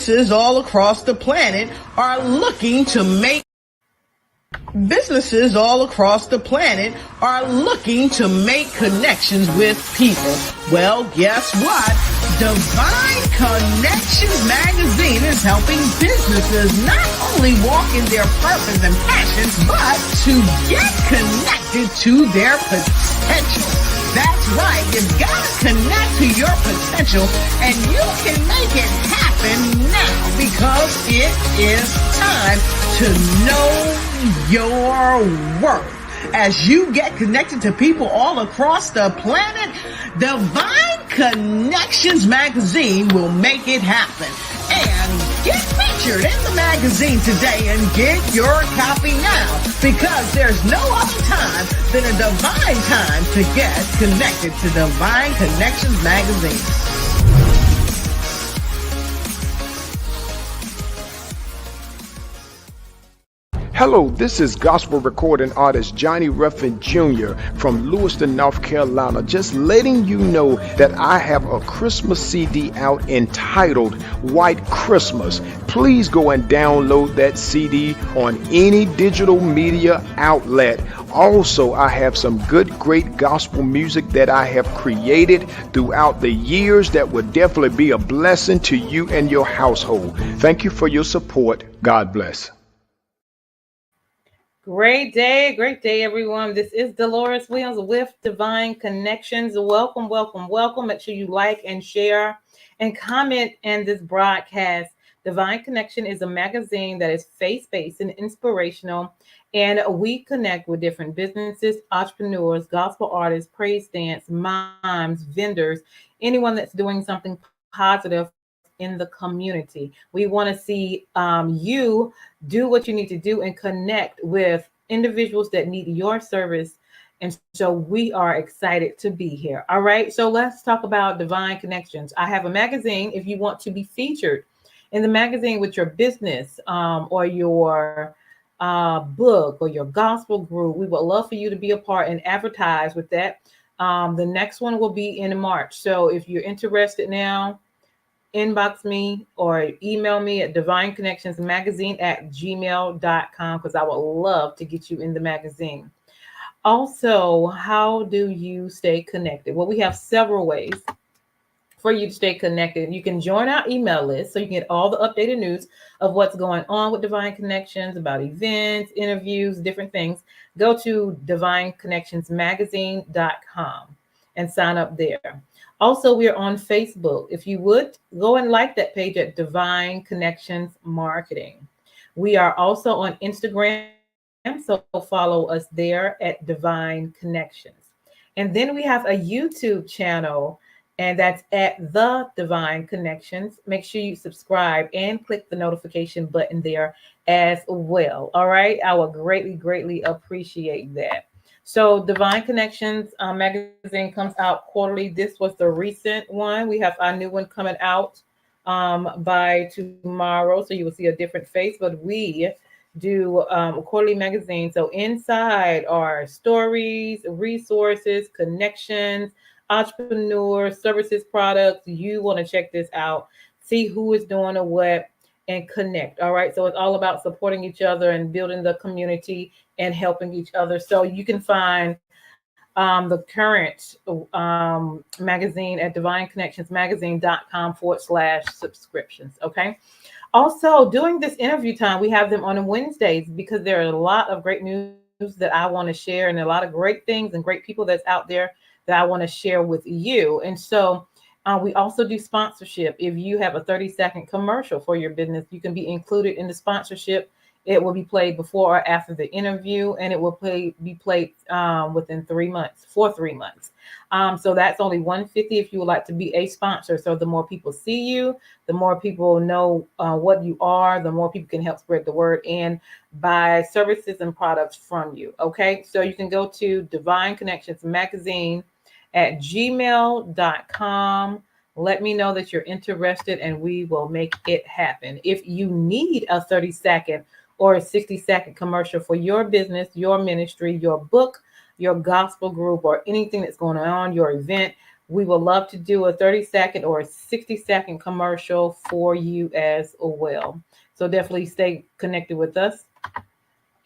Businesses all across the planet are looking to make Businesses all across the planet are looking to make connections with people. Well, guess what? Divine Connections magazine is helping businesses not only walk in their purpose and passions, but to get connected to their potential. That's right. You've got to connect to your potential, and you can make it happen now because it is time to know your worth. As you get connected to people all across the planet, Divine Connections magazine will make it happen. And get featured in the magazine today and get your copy now, because there's no other time than a divine time to get connected to Divine Connections magazine. Hello, this is gospel recording artist Johnny Ruffin Jr. from Lewiston, North Carolina, just letting you know that I have a Christmas CD out entitled White Christmas. Please go and download that CD on any digital media outlet. Also, I have some great gospel music that I have created throughout the years that will definitely be a blessing to you and your household. Thank you for your support. God bless. Great day, everyone. This is Deloris Williams with Divine Connections. Welcome. Make sure you like and share and comment in this broadcast. Divine Connection is a magazine that is faith-based and inspirational, and we connect with different businesses, entrepreneurs, gospel artists, praise dance, mimes, vendors, anyone that's doing something positive in the community. We want to see you do what you need to do and connect with individuals that need your service. And so we are excited to be here. All right. So let's talk about Divine Connections. I have a magazine. If you want to be featured in the magazine with your business or your book or your gospel group, we would love for you to be a part and advertise with that. The next one will be in March. So if you're interested now, inbox me or email me at divineconnectionsmagazine@gmail.com, because I would love to get you in the magazine. Also, how do you stay connected? Well, we have several ways for you to stay connected. You can join our email list so you can get all the updated news of what's going on with Divine Connections, about events, interviews, different things. Go to divineconnectionsmagazine.com and sign up there. Also, we are on Facebook. If you would, go and like that page at Divine Connections Marketing. We are also on Instagram, so follow us there at Divine Connections. And then we have a YouTube channel, and that's at The Divine Connections. Make sure you subscribe and click the notification button there as well. All right, I will greatly appreciate that. So Divine Connections magazine comes out quarterly. This was the recent one. We have our new one coming out by tomorrow. So you will see a different face, but we do a quarterly magazine. So inside are stories, resources, connections, entrepreneurs, services, products. You want to check this out, see who is doing or what, and connect. All right. So it's all about supporting each other and building the community and helping each other. So you can find the current magazine at divineconnectionsmagazine.com/subscriptions. Okay. Also, during this interview time, we have them on Wednesdays because there are a lot of great news that I want to share, and a lot of great things and great people that's out there that I want to share with you. And so we also do sponsorship. If you have a 30-second commercial for your business, you can be included in the sponsorship. It will be played before or after the interview, and it will be played within 3 months, for 3 months. So that's only $150 if you would like to be a sponsor. So the more people see you, the more people know what you are, the more people can help spread the word and buy services and products from you. Okay, so you can go to Divine Connections Magazine at gmail.com. Let me know that you're interested and we will make it happen. If you need a 30-second or a 60-second commercial for your business, your ministry, your book, your gospel group, or anything that's going on, your event, We would love to do a 30-second or a 60-second commercial for you as well. So definitely stay connected with us.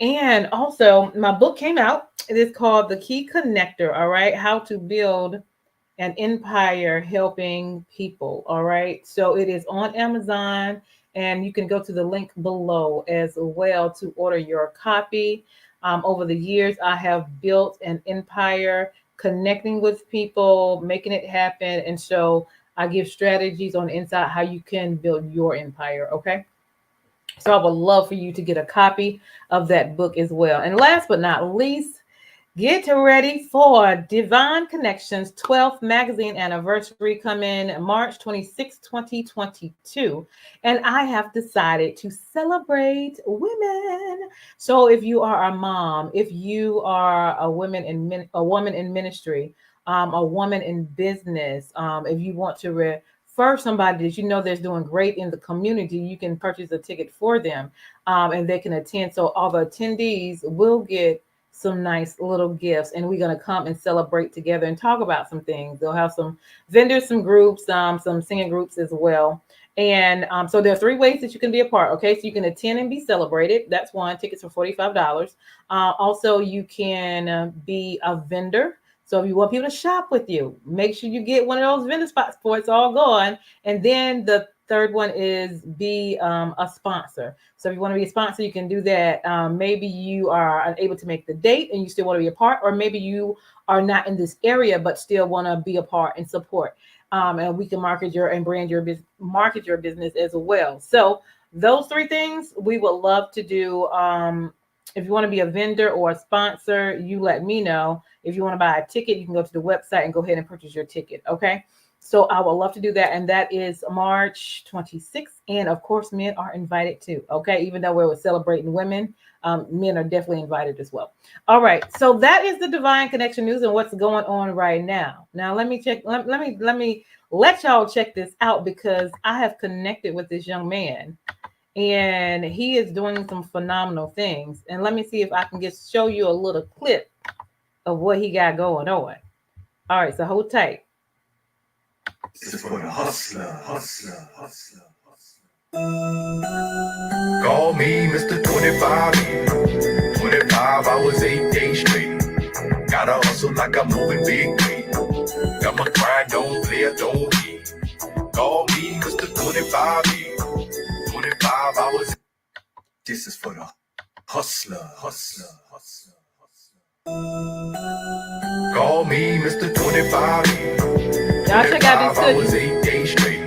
And also, my book came out. It is called The Key Connector. All right. How to Build an Empire Helping People. All right. So it is on Amazon, and you can go to the link below as well to order your copy. Over the years, I have built an empire connecting with people, making it happen. And so I give strategies on the inside how you can build your empire. Okay. So I would love for you to get a copy of that book as well. And last but not least, get ready for Divine Connections 12th magazine anniversary coming March 26, 2022. And I have decided to celebrate women. So if you are a mom, if you are a woman in ministry, a woman in business, if you want to refer somebody that you know that's doing great in the community, you can purchase a ticket for them, and they can attend. So all the attendees will get some nice little gifts, and we're going to come and celebrate together and talk about some things. They'll have some vendors, some groups, some singing groups as well. And so there are three ways that you can be a part. Okay, so you can attend and be celebrated. That's one. Tickets are $45. Also, you can be a vendor. So if you want people to shop with you, make sure you get one of those vendor spots before it's all gone. And then the third one is be a sponsor. So if you want to be a sponsor, you can do that. Maybe you are unable to make the date and you still want to be a part, or maybe you are not in this area but still want to be a part and support. And we can market your and brand your business, market your business as well. So those three things we would love to do. If you want to be a vendor or a sponsor, you let me know. If you want to buy a ticket, you can go to the website and go ahead and purchase your ticket. Okay. So I would love to do that. And that is March 26th. And of course, men are invited too. Okay. Even though we're celebrating women, men are definitely invited as well. All right. So that is the Divine Connection news and what's going on right now. Now, let me check. Let me let y'all check this out, because I have connected with this young man and he is doing some phenomenal things. And let me see if I can just show you a little clip of what he got going on. All right. So hold tight. This is for the hustler. Call me Mr. 25. 25 hours, 8 days straight. Gotta hustle like I'm moving big weight. Got my grind, don't play, don't eat. Call me Mr. 25. 25 hours. This is for the hustler. Call me Mr. 25. Y'all check out this hours, 8 days straight.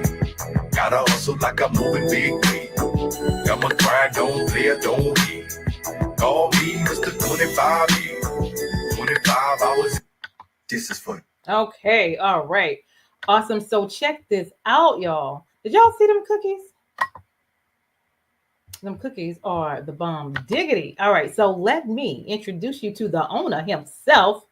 Gotta hustle like I'm moving big weight. Got my grind, don't play, don't eat. Call me Mr. 25. 25 hours. This is for. Okay. All right. Awesome. So check this out, y'all. Did y'all see them cookies? Them cookies are the bomb diggity. All right. So let me introduce you to the owner himself,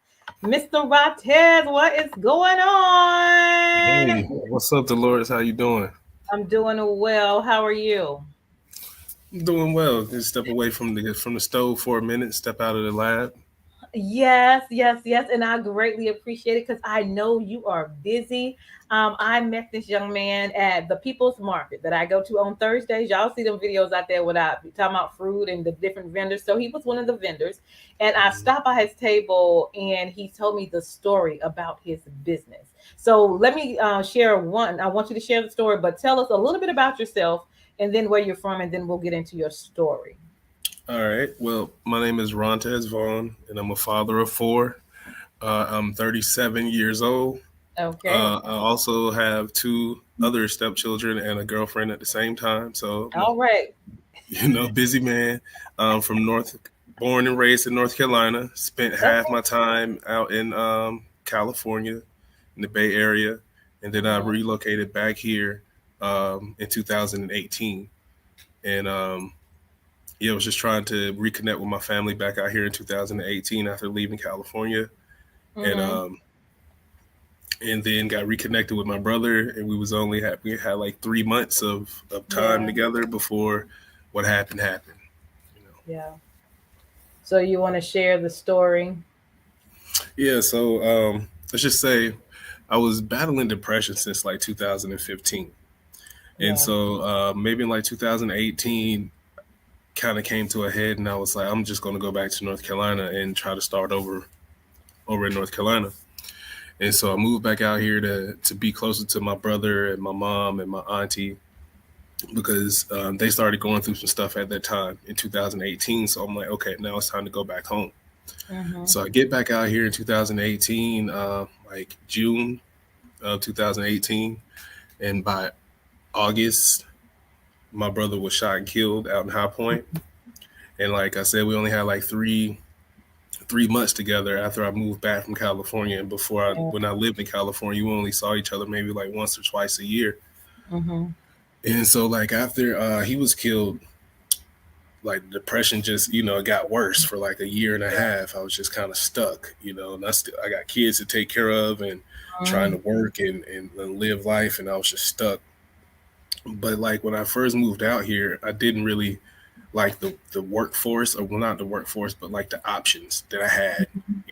Mr. Rontez. What is going on? Hey, what's up, Deloris? How you doing? I'm doing well. How are you? I'm doing well. Just step away from the stove for a minute, step out of the lab. Yes. And I greatly appreciate it because I know you are busy. I met this young man at the People's Market that I go to on Thursdays. Y'all see them videos out there when I talking about fruit and the different vendors. So he was one of the vendors, and I stopped by his table and he told me the story about his business. So let me share one. I want you to share the story, but tell us a little bit about yourself and then where you're from, and then we'll get into your story. All right. Well, my name is Rontez Vaughn, and I'm a father of 4. I'm 37 years old. Okay. I also have 2 other stepchildren and a girlfriend at the same time. So, all right. Busy man. Born and raised in North Carolina. Spent half my time out in California, in the Bay Area, and then I relocated back here in 2018. And I was just trying to reconnect with my family back out here in 2018 after leaving California. And then got reconnected with my brother, and we had like 3 months of time together before what happened. Yeah. So you want to share the story? Yeah. So let's just say I was battling depression since like 2015. And Yeah. so maybe in like 2018 kind of came to a head, and I was like, I'm just going to go back to North Carolina and try to start over in North Carolina. And so I moved back out here to be closer to my brother and my mom and my auntie because they started going through some stuff at that time in 2018. So I'm like, okay, now it's time to go back home. Mm-hmm. So I get back out here in 2018, like June of 2018, and by August, my brother was shot and killed out in High Point. And like I said, we only had like 3 months together after I moved back from California. And when I lived in California, we only saw each other maybe like once or twice a year. Mm-hmm. And so like after he was killed, like the depression just, it got worse for like a year and a half. I was just kind of stuck, and I got kids to take care of and trying to work and live life. And I was just stuck. But like when I first moved out here, I didn't really like the workforce, or well, not the workforce, but like the options that I had,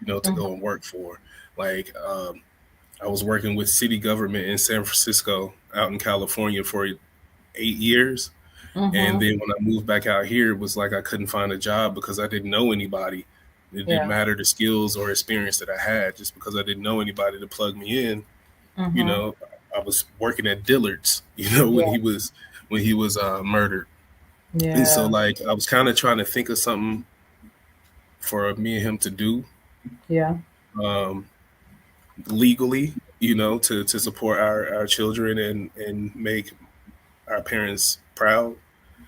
to go and work for. Like I was working with city government in San Francisco out in California for 8 years. Mm-hmm. And then when I moved back out here, it was like I couldn't find a job because I didn't know anybody. It didn't matter the skills or experience that I had, just because I didn't know anybody to plug me in. Mm-hmm. I was working at Dillard's, when he was murdered. Yeah. And so like I was kind of trying to think of something for me and him to do. Yeah. Legally, to support our children and make our parents proud.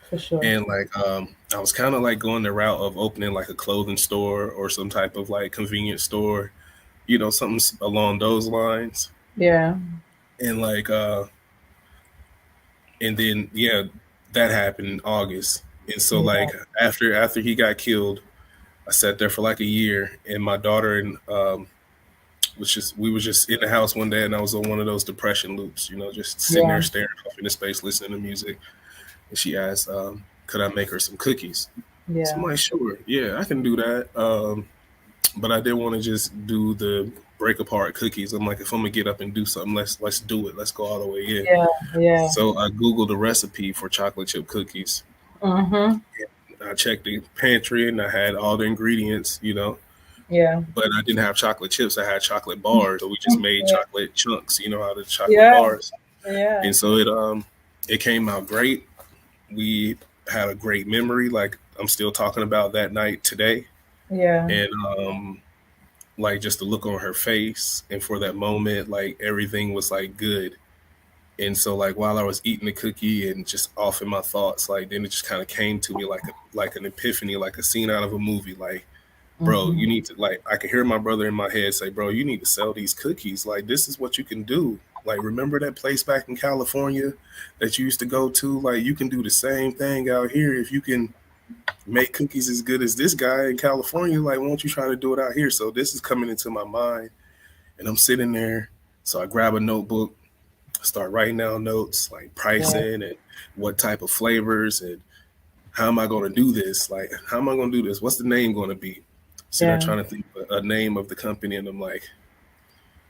For sure. And like I was kind of like going the route of opening like a clothing store or some type of like convenience store, something along those lines. Yeah. And like and then that happened in August. And so like after he got killed, I sat there for like a year, and my daughter and we were just in the house one day, and I was on one of those depression loops, just sitting there staring off into space, listening to music. And she asked, could I make her some cookies? Yeah. So I'm like, sure, yeah, I can do that. But I didn't want to just do the break apart cookies. I'm like, if I'm gonna get up and do something, let's do it. Let's go all the way in. Yeah. So I Googled a recipe for chocolate chip cookies. Mm-hmm. I checked the pantry and I had all the ingredients, Yeah. but I didn't have chocolate chips. I had chocolate bars. So we just made chocolate chunks, out of chocolate bars. Yeah. And so it came out great. We had a great memory. Like I'm still talking about that night today. Yeah. And like just the look on her face, and for that moment, like everything was like good. And so like while I was eating the cookie and just off in my thoughts, like then it just kind of came to me like an epiphany, like a scene out of a movie. Like, bro, you need to, like, I can hear my brother in my head say, bro, you need to sell these cookies. Like, this is what you can do. Like, remember that place back in California that you used to go to? Like, you can do the same thing out here. If you can make cookies as good as this guy in California, like, won't you try to do it out here? So this is coming into my mind, and I'm sitting there. So I grab a notebook, start writing down notes, like pricing and what type of flavors and how am I going to do this? Like, how am I going to do this? What's the name going to be? So I'm trying to think of a name of the company, and I'm like,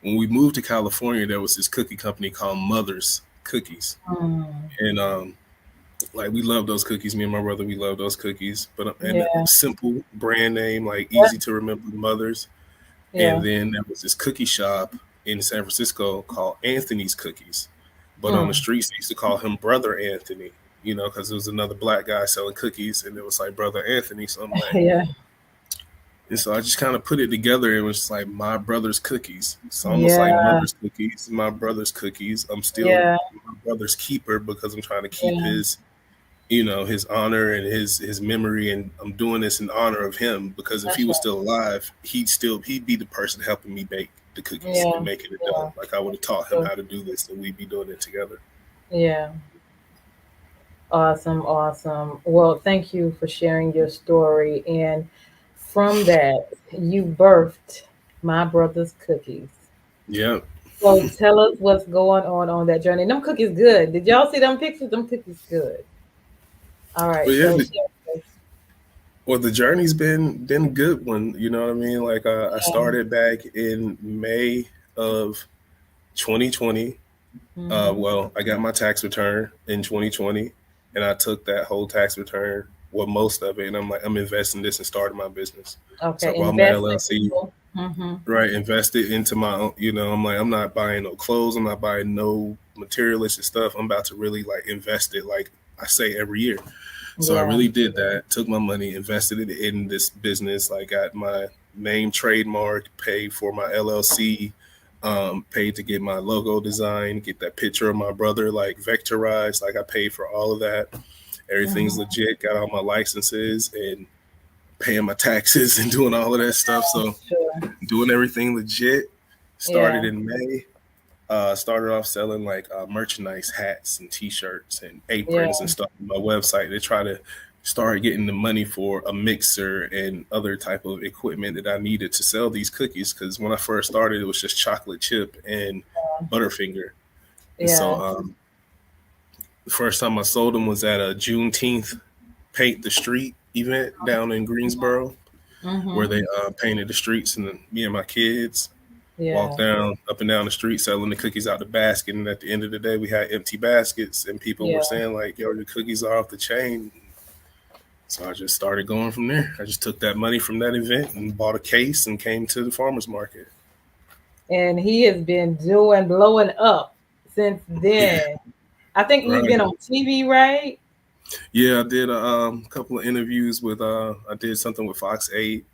when we moved to California, there was this cookie company called Mother's Cookies. And like we love those cookies. Me and my brother, we love those cookies. But a simple brand name, like easy to remember, Mother's. And then there was this cookie shop in San Francisco called Anthony's Cookies. But on the streets, they used to call him Brother Anthony, because there was another black guy selling cookies, and it was like Brother Anthony. So I'm like, and so I just kind of put it together. And it was like my brother's cookies. It's almost like Mother's Cookies, my brother's cookies. I'm still my brother's keeper because I'm trying to keep his, his honor and his memory. And I'm doing this in honor of him, because if he was still alive, he'd be the person helping me bake the cookies and making it done. Like I would have taught him how to do this, and we'd be doing it together. Yeah. Awesome. Well, thank you for sharing your story. And from that, you birthed My Brother's Cookies. Yeah. So tell us what's going on that journey. Them cookies good. Did y'all see them pictures? Them cookies good. All right. Well, the journey's been a good one. You know what I mean? Like I started back in May of 2020. Mhm. Well, I got my tax return in 2020, and I took that whole tax return, well, most of it, and I'm like, I'm investing this and starting my business. So I Okay, bought my investment LLC, people. Hmm. right? Invested into my own, I'm like, I'm not buying no clothes, I'm not buying no materialistic stuff. I'm about to really like invest it, like I say every year. So I Yeah. really did that. Took my money, invested it in this business. Like got my name trademark, paid for my LLC, paid to get my logo design, get that picture of my brother like vectorized. Like I paid for all of that. Everything's Hmm. legit. Got all my licenses and paying my taxes and doing all of that stuff. So Sure. doing everything legit. Started Yeah. in May. Started off selling like merchandise, hats and T-shirts and Yeah. aprons and stuff on my website to try to start getting the money for a mixer and other type of equipment that I needed to sell these cookies. Because when I first started, it was just chocolate chip and Butterfinger. And so Yeah. the first time I sold them was at a Juneteenth Paint the Street event down in Greensboro, where Hmm. they painted the streets, and then me and my kids walk Yeah. down up and down the street selling the cookies out the basket. And at the end of the day, we had empty baskets, and people were Yeah. saying like, "Yo, the cookies are off the chain." So I just started going from there. I just took that money from that event and bought a case and came to the farmers market. And he has been doing blowing up since then. I think you've Right. been on TV, right? Yeah, I did a couple of interviews with. I did something with Fox 8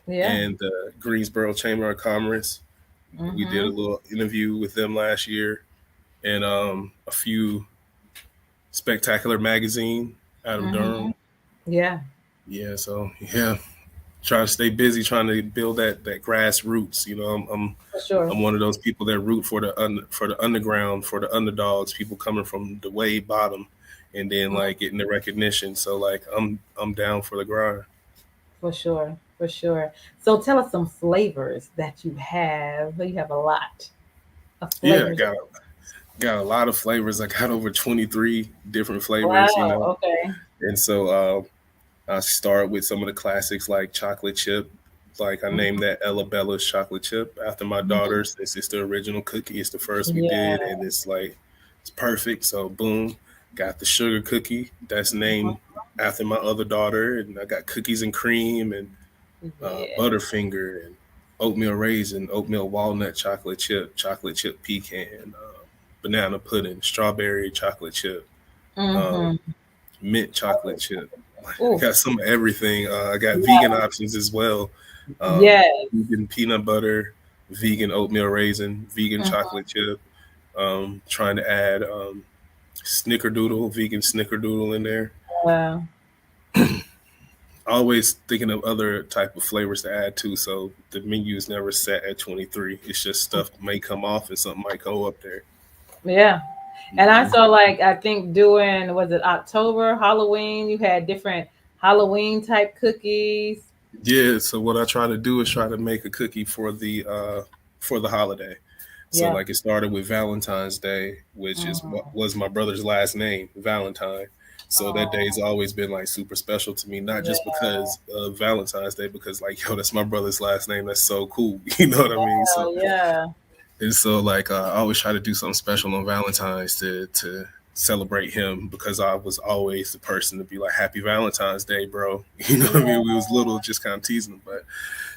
Yeah. and the Greensboro Chamber of Commerce. We did a Hmm. little interview with them last year, and a few Spectacular magazine out of Hmm. Durham. Yeah. Yeah, so yeah, trying to stay busy, trying to build that grassroots. For sure. I'm one of those people that root for for the underground, for the underdogs, people coming from the way bottom, and then like getting the recognition. So like I'm down for the grind. For sure. For sure. So tell us some flavors that you have. You have a lot of Yeah, flavors. got a lot of flavors. I got over 23 different flavors. Wow. Okay. And so I start with some of the classics like chocolate chip. Like I named that Ella Bella's chocolate chip after my Mhm. daughter. Since it's the original cookie, it's the first we Yeah. did, and it's like it's perfect. So boom, got the sugar cookie that's named after my other daughter, and I got cookies and cream and Yeah. Butterfinger and oatmeal raisin, oatmeal walnut chocolate chip pecan, banana pudding, strawberry chocolate chip, um, Mm-hmm. mint chocolate chip. I Oh, got some of everything. I got vegan yeah. options as well. Yes. Vegan peanut butter, vegan oatmeal raisin, vegan Mhm. chocolate chip. Trying to add snickerdoodle, vegan snickerdoodle in there. Wow. Always thinking of other type of flavors to add too. So the menu is never set at 23. It's just stuff may come off and something might go up there. Yeah. And I Mhm. saw like I think during was it October, Halloween, you had different Halloween type cookies. Yeah. So what I try to do is try to make a cookie for the holiday. So Yeah. like it started with Valentine's Day, which is what Mm. was my brother's last name, Valentine. So that day's Oh, always been like super special to me, not just yeah. because of Valentine's Day, because like yo, that's my brother's last name. That's so cool. You know what I mean? So Oh, yeah. and so like I always try to do something special on Valentine's to celebrate him because I was always the person to be like Happy Valentine's Day, bro. You know what I Yeah. mean? We was little, just kind of teasing him, but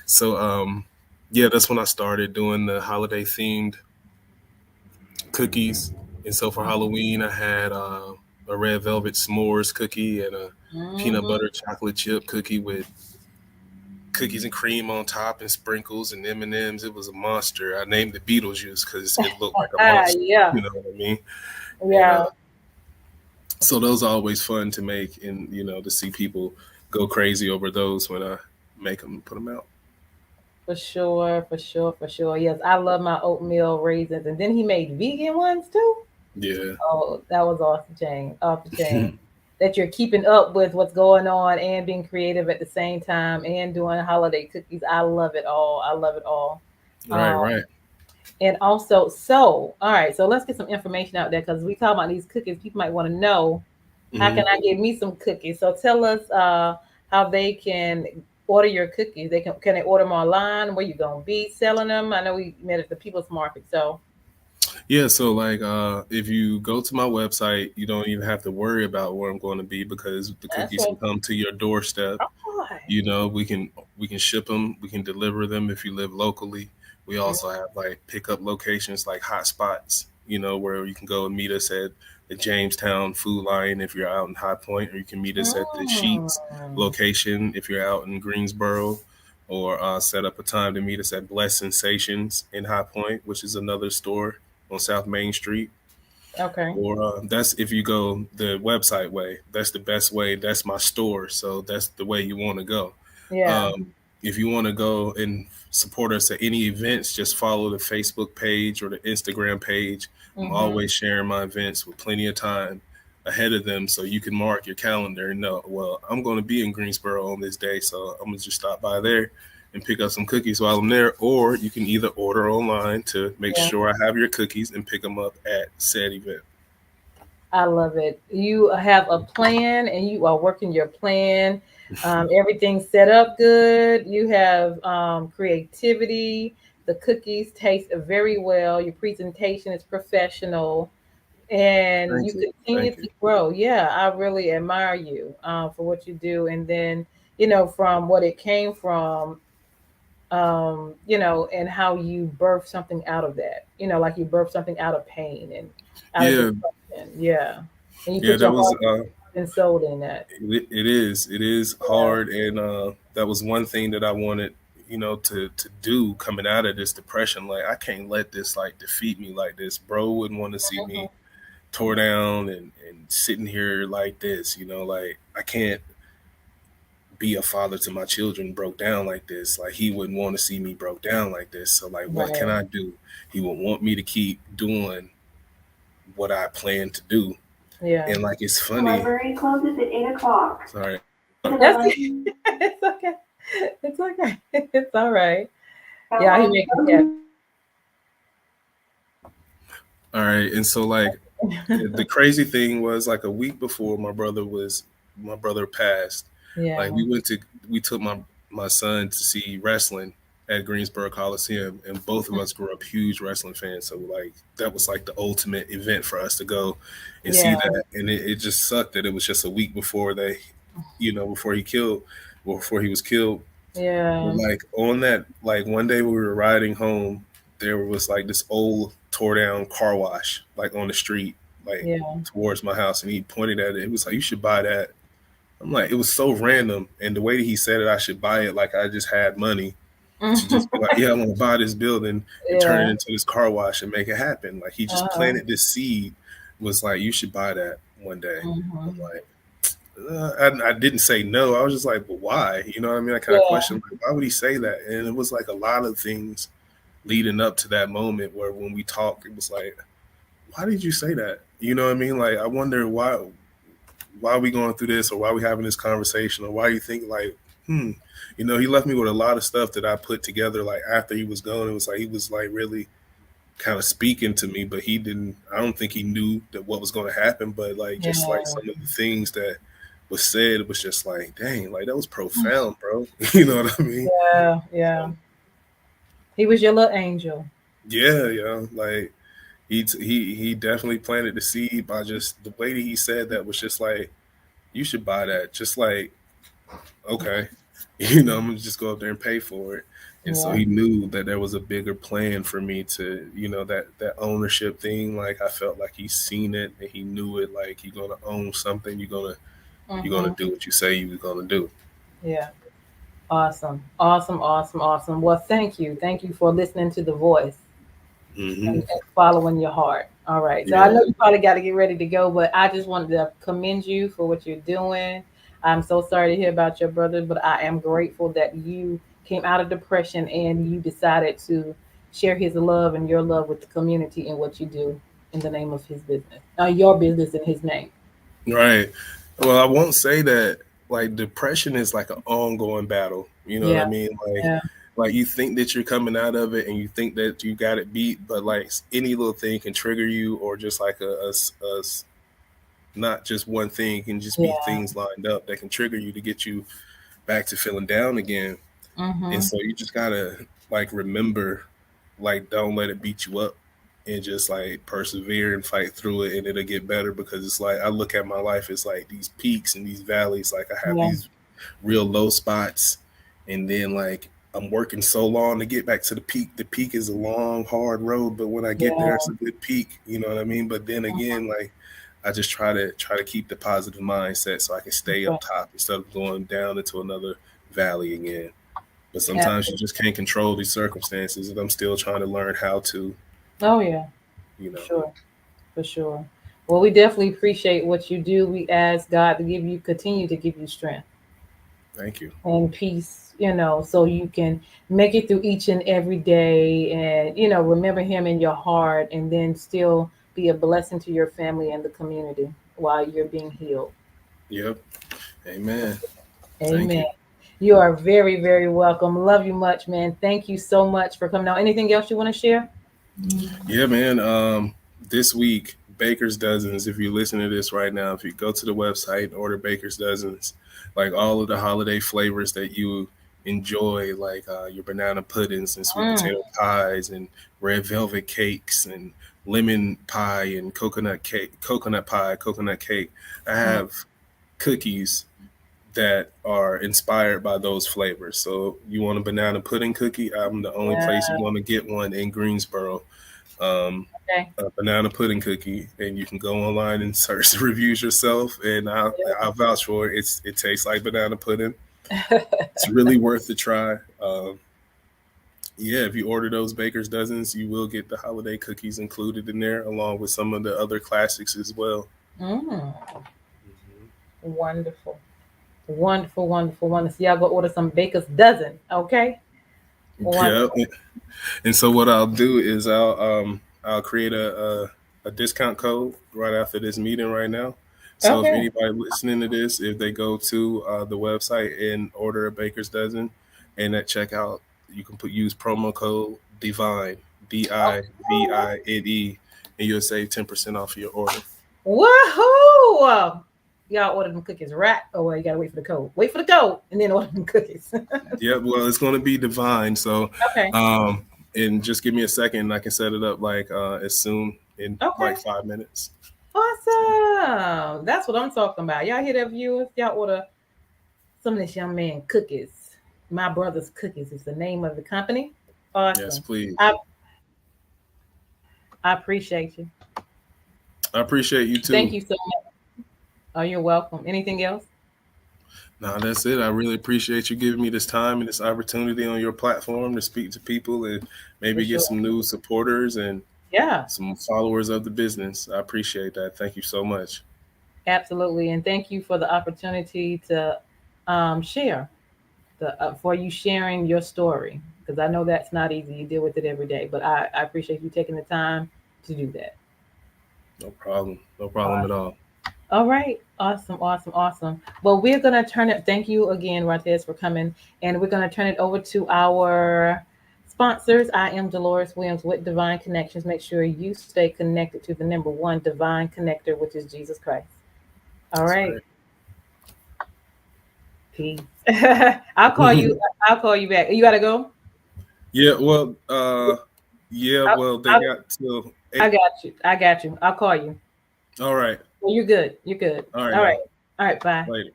so yeah, that's when I started doing the holiday themed cookies. And so for Halloween, I had a red velvet s'mores cookie and a peanut Hmm. butter chocolate chip cookie with cookies and cream on top and sprinkles and M&Ms. It was a monster. I named it Beetlejuice because it looked like a monster. Yeah. You know what I mean? And Yeah. so those are always fun to make, and to see people go crazy over those when I make them and put them out. For sure. For sure. For sure. Yes. I love my oatmeal raisins. And then he made vegan ones too. Yeah. Oh, that was off the chain. Off the chain. That you're keeping up with what's going on and being creative at the same time and doing holiday cookies. I love it all. I love it all. Right, Um, right. and also, so all right, so let's get some information out there because we talk about these cookies. People might want to know how can Hmm. I get me some cookies. So tell us how they can order your cookies. Can they order them online? Where you gonna be selling them? I know we met at the People's Market. So Yeah, so like if you go to my website, you don't even have to worry about where I'm going to be because the That's cookies right. will come to your doorstep. Oh, You know, we can ship them, we can deliver them if you live locally. We also have like pickup locations like hotspots, you know, where you can go and meet us at the Jamestown Food Line if you're out in High Point, or you can meet us at the Sheets mm, location if you're out in Greensboro, or set up a time to meet us at Bless Sensations in High Point, which is another store on South Main Street. okay. Or that's if you go the website way. That's the best way. That's my store. So that's the way you want to go. Yeah. If you want to go and support us at any events, just follow the Facebook page or the Instagram page. I'm Mm-hmm. always sharing my events with plenty of time ahead of them so you can mark your calendar and know, well, I'm going to be in Greensboro on this day. So I'm going to just stop by there and pick up some cookies while I'm there. Or you can either order online to make Yeah. sure I have your cookies and pick them up at said event. I love it. You have a plan and you are working your plan. Everything's set up good. You have creativity. The cookies taste very well. Your presentation is professional and you Thank you. continue Thank you. to grow. Yeah, I really admire you for what you do. And then, from what it came from, and how you birth something out of that, like you birth something out of pain and out of Yeah, depression. Yeah. And you yeah, put your that was heart and soul in that. it is Yeah. hard, and that was one thing that I wanted, to do coming out of this depression. Like I can't let this like defeat me like this. Bro wouldn't want to see Mhm. me tore down and sitting here like this. Like I can't be a father to my children broke down like this. Like he wouldn't want to see me broke down like this. So like, what can Right. I do? He would want me to keep doing what I plan to do. Yeah. And like it's The funny. library closes at 8 o'clock. Sorry. That's it's okay. It's okay. It's all right. Yeah, he make me happy. All right. And so like the crazy thing was like a week before my brother passed. Like Yeah. we took my son to see wrestling at Greensboro Coliseum, and both of us grew up huge wrestling fans. So like that was like the ultimate event for us to go and see Yeah. that. And it just sucked that it was just a week before before before he was killed. But Yeah. like on that, like one day we were riding home, there was like this old tore down car wash like on the street, like Yeah. towards my house, and he pointed at it. It was like, you should buy that. I'm like, it was so random, and the way that he said it, I should buy it like I just had money to just be like, yeah, I'm gonna buy this building and turn it Yeah. into this car wash and make it happen. Like he just Uh-huh. planted this seed, was like, you should buy that one day. I'm Hmm. like, I didn't say no. I was just like, but why? You know what I mean? I kind of Yeah. questioned, like, why would he say that? And it was like a lot of things leading up to that moment where when we talked, it was like, why did you say that? You know what I mean? Like, I wonder why are we going through this, or why are we having this conversation, or why you think like, he left me with a lot of stuff that I put together. Like after he was gone, it was like he was like really kind of speaking to me, but he didn't. I don't think he knew that what was going to happen. But like just like Yeah. some of the things that was said, it was just like, dang, like that was profound, bro. You know what I mean? Yeah. Yeah. So, He was your little angel. yeah, like he definitely planted the seed by just the way that he said that was just like, you should buy that. Just like, okay, I'm gonna just go up there and pay for it. And so Yeah. he knew that there was a bigger plan for me to, that ownership thing. Like I felt like he's seen it and he knew it. Like you're gonna own something, you're gonna Hmm. do what you say you were gonna do. Yeah. Awesome. Awesome. Awesome. Awesome. Well, thank you. Thank you for listening to the voice Hmm. and following your heart. All right. So I know Yeah. you probably got to get ready to go, but I just wanted to commend you for what you're doing. I'm so sorry to hear about your brother, but I am grateful that you came out of depression and you decided to share his love and your love with the community and what you do in the name of his business, your business in his name. Right. Well, I won't say that like depression is like an ongoing battle. You know what I Yeah. mean? Yeah. Like you think that you're coming out of it and you think that you got it beat, but like any little thing can trigger you, or just like not just one thing, can just be Yeah. things lined up that can trigger you to get you back to feeling down again. And Mm-hmm. so you just gotta like remember, like don't let it beat you up. and just like persevere and fight through it, and it'll get better. Because it's like I look at my life, it's like these peaks and these valleys. Like I have Yeah. these real low spots, and then like I'm working so long to get back to the peak. The peak is a long, hard road, but when I get there, it's a good peak. You know what I mean? But then again, like I just try to keep the positive mindset so I can stay up top instead of going down into another valley again. But sometimes you just can't control these circumstances, and I'm still trying to learn how to. Oh yeah, You know. sure, for sure. Well, we definitely appreciate what you do. We ask God to continue to give you strength Thank you. and peace, so you can make it through each and every day, and remember Him in your heart, and then still be a blessing to your family and the community while you're being healed. Yep. Amen. Amen. Thank You are very, very welcome. Love you much, man. Thank you so much for coming out. Anything else you want to share? Yeah, man. This week, Baker's Dozens. If you listen to this right now, if you go to the website and order Baker's Dozens, like all of the holiday flavors that you enjoy, like your banana puddings and sweet potato pies and red velvet cakes and lemon pie and coconut pie, coconut cake. I have cookies that are inspired by those flavors. So you want a banana pudding cookie? I'm the only place you want to get one in Greensboro. Okay. A banana pudding cookie, and you can go online and search the reviews yourself, and I'll vouch for it. It tastes like banana pudding. It's really worth the try. If you order those Baker's Dozens, you will get the holiday cookies included in there, along with some of the other classics as well. Wonderful. Wonderful, wonderful, wonderful. So y'all go order some Baker's Dozen, okay? Yeah. And so what I'll do is I'll create a discount code right after this meeting right now. So if anybody listening to this, if they go to the website and order a Baker's Dozen, and at checkout you can use promo code DIVINE, DIVINE, and you'll save 10% off of your order. Woohoo! Y'all order them cookies, right? Oh, well, you gotta wait for the code. Wait for the code, and then order them cookies. Yeah, well, it's going to be Divine. So, and just give me a second, and I can set it up like as soon in like 5 minutes. Awesome! That's what I'm talking about. Y'all hear that, viewers? Y'all order some of this young man cookies. My Brother's Cookies is the name of the company. Awesome. Yes, please. I appreciate you. I appreciate you too. Thank you so much. Oh, you're welcome. Anything else? No, that's it. I really appreciate you giving me this time and this opportunity on your platform to speak to people and maybe get some new supporters and some followers of the business. I appreciate that. Thank you so much. Absolutely. And thank you for the opportunity to share, for you sharing your story, because I know that's not easy. You deal with it every day, but I appreciate you taking the time to do that. No problem. No problem at all. All right. Awesome. Well, we're going to turn it. Thank you again, Rontez, for coming. And we're going to turn it over to our sponsors. I am Deloris Williams with Divine Connections. Make sure you stay connected to the number one divine connector, which is Jesus Christ. All right. Peace. I'll call you. I'll call you back. You got to go? Yeah. Well, they got till 8. I got you. I'll call you. All right. Well, you're good. All right. Bye. Later.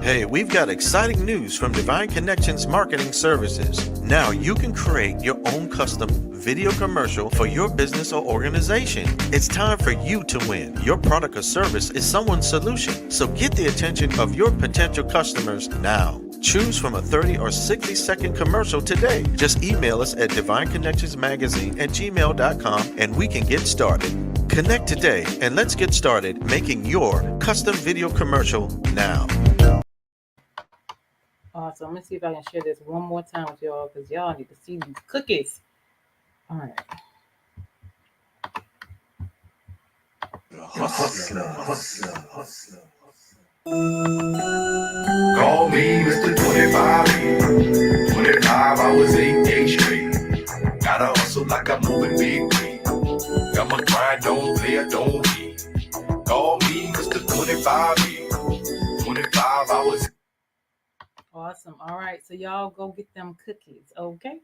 Hey, we've got exciting news from Divine Connections Marketing Services. Now you can create your own custom video commercial for your business or organization. It's time for you to win. Your product or service is someone's solution. So get the attention of your potential customers now. Choose from a 30 or 60-second commercial today. Just email us at divineconnectionsmagazine@gmail.com and we can get started. Connect today and let's get started making your custom video commercial now. Awesome. Let me see if I can share this one more time with y'all, because y'all need to see these cookies. All right. Hustler. Call me Mr. 25. 25 hours, 8 days straight. Gotta hustle like I'm moving big. Got my grind, don't play, don't eat. Call me Mr. 25. 25 hours. Awesome. All right. So y'all go get them cookies. Okay.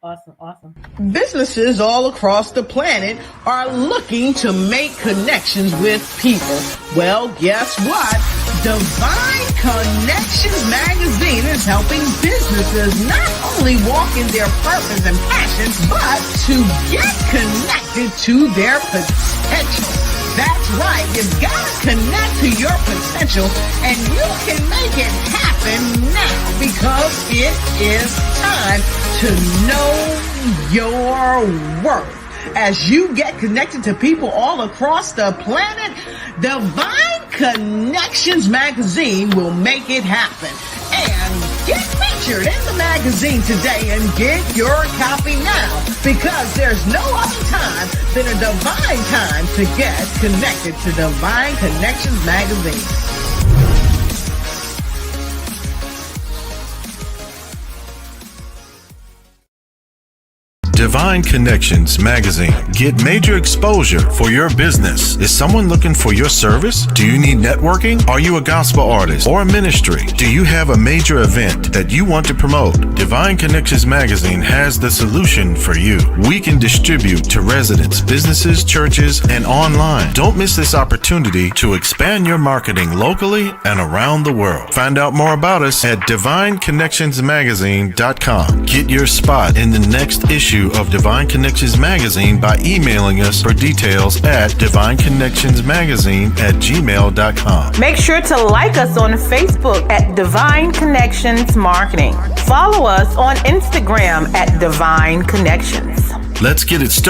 Awesome. Businesses all across the planet are looking to make connections with people. Well, guess what? Divine Connections magazine is helping businesses not only walk in their purpose and passions, but to get connected to their potential. That's right. You've got to connect to your potential, and you can make it happen now because it is time to know your worth. As you get connected to people all across the planet, Divine Connections magazine will make it happen. And get featured in the magazine today and get your copy now, because there's no other time than a divine time to get connected to Divine Connections magazine. Divine Connections magazine. Get major exposure for your business. Is someone looking for your service? Do you need networking? Are you a gospel artist or a ministry? Do you have a major event that you want to promote? Divine Connections magazine has the solution for you. We can distribute to residents, businesses, churches, and online. Don't miss this opportunity to expand your marketing locally and around the world. Find out more about us at divineconnectionsmagazine.com. Get your spot in the next issue of Divine Connections magazine by emailing us for details at divineconnectionsmagazine@gmail.com. Make sure to like us on Facebook at Divine Connections Marketing. Follow us on Instagram at Divine Connections. Let's get it started.